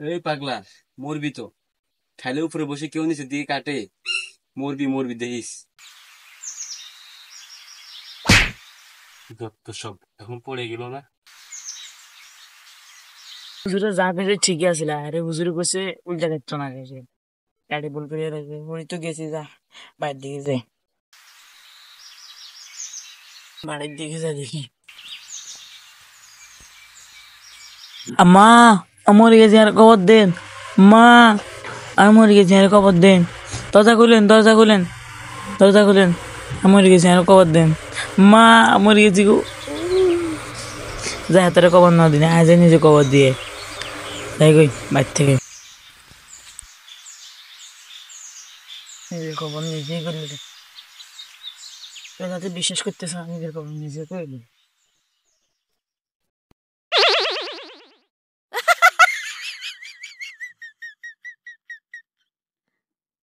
এই পাগলা, মরবি তো। খাইলে উপরে বসে কেউ নিচের দিকে কাটে। মরবি মরবি দেখিস। যত সব এখন পড়ে গেল না। হুজুরে যা কইছে ঠিকই আছিল, আরে হুজুরে কইছে উল্টা দেখতো না গেছে গাড়ি বল করে রাখবে ওই তো গেছি যা বাইরের দিকে যাই, বাড়ির দিকে যা দেখি। আম্মা, আমার গেছে আর খবর দেন। মা, আমার গেছে আর খবর দেন। দরজা খুলেন, দরজা খুলেন, দরজা খুলেন। আমার গেছে আর খবর দেন। মা, আমার গেছি গো। যা হাতের খবর না দিনে আজ নিজে খবর দিয়ে তাই কই বাইর থেকে নিজের খবর নিজেই করলে। যাতে বিশ্বাস করতেছে না, নিজের খবর নিজে করে